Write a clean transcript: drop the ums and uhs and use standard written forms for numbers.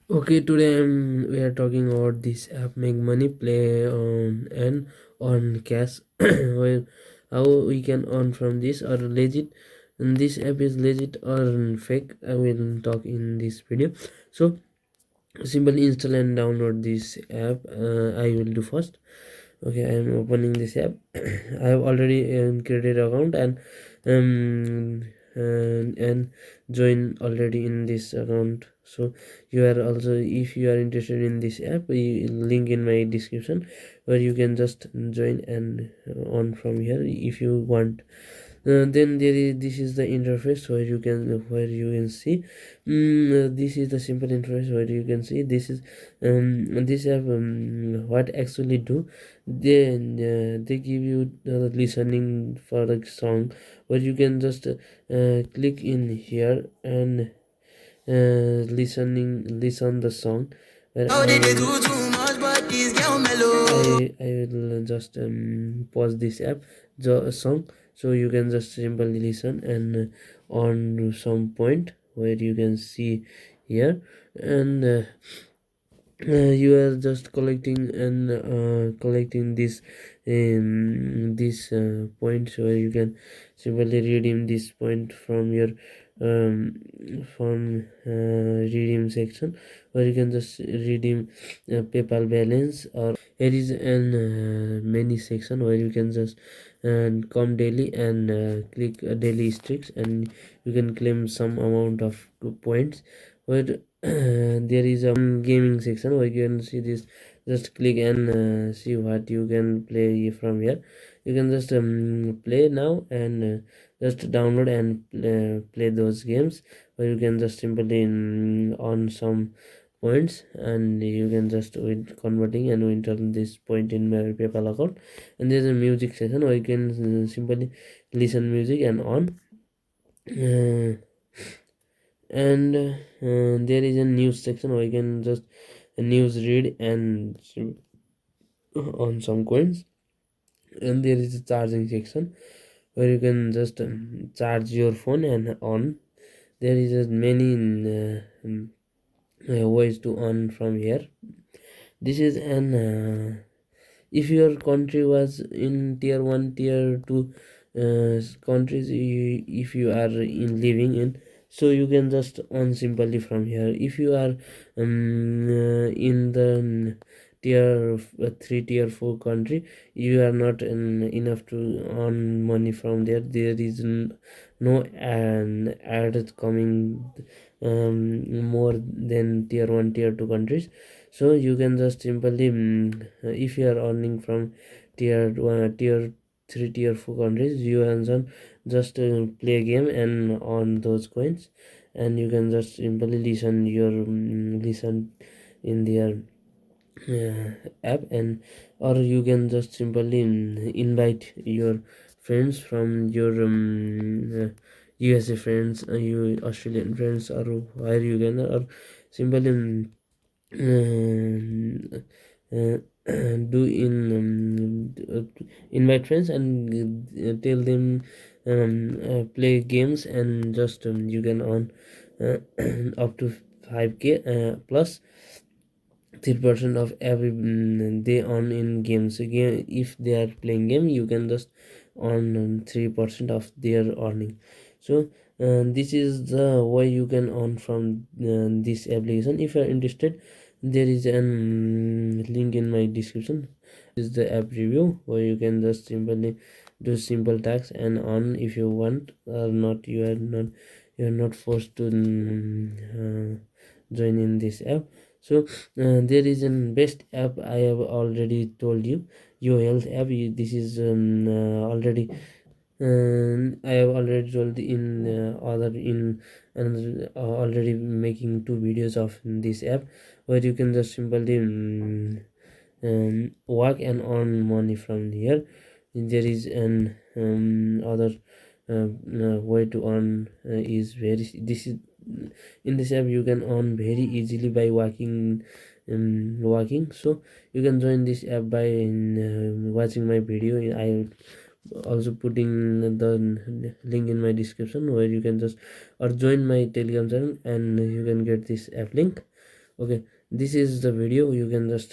Okay, today we are talking about this app Make Money Play on and on cash. Well, how we can earn from this or legit. And this app is legit or fake. I will talk in this video. So simply install and download this app. I will do first. Okay, I am opening this app. I have already created account and join already in this account. So you are also, if you are interested in this app, link in my description where you can just join and on from here if you want. Then there is, this is the interface where you can see. This is the simple interface where you can see this is this app. What actually do they give you listening for the song, where you can just click in here and listen the song. Where How did they do too much, but this girl mellow? I will just pause this app song, so you can just simply listen and on some point where you can see here. And you are just collecting this points, where you can simply redeem this point from your um, redeem section, where you can just redeem PayPal balance. Or here is an many section where you can just come daily and click daily streaks, and you can claim some amount of points. Where there is a gaming section where you can see this. Just click and see what you can play from here. You can just play now and just download and play those games, where you can just simply on some points, and you can just converting and enter this point in my PayPal account. And there's a music section where you can simply listen music and on. uh, and there is a news section where you can just news read and on some coins. And there is a charging section where you can just charge your phone and on. There is many ways to earn from here. This is an if your country was in tier 1, tier 2 countries, if you are in living in, so you can just earn simply from here. If you are in the tier 3, tier 4 country, you are not enough to earn money from there. There is no an ad coming more than tier 1, tier 2 countries. So you can just simply if you are earning from tier 1, tier 3, tier 4 countries, you can just play game and on those coins. And you can just simply listen in their app. And or you can just simply invite your friends from your USA friends, you Australian friends, or where you can, or simply uh, uh, do in invite friends and tell them play games, and just you can earn up to 5k plus 3% of every they earn in games. Again, if they are playing game, you can just earn 3% of their earning. So this is the way you can earn from this application. If you are interested, there is an link in my description. This is the app review, where you can just simply do simple tasks and earn if you want or not. You are not forced to join in this app. So there is an best app I have already told you, Your Health app. This is already I have already told in other in and already making 2 videos of this app, where you can just simply work and earn money from here. There is an other way to earn is very this is in this app you can earn very easily by working. So you can join this app by watching my video. I also putting the link in my description, where you can just or join my Telegram channel and you can get this app link. Okay, this is the video. You can just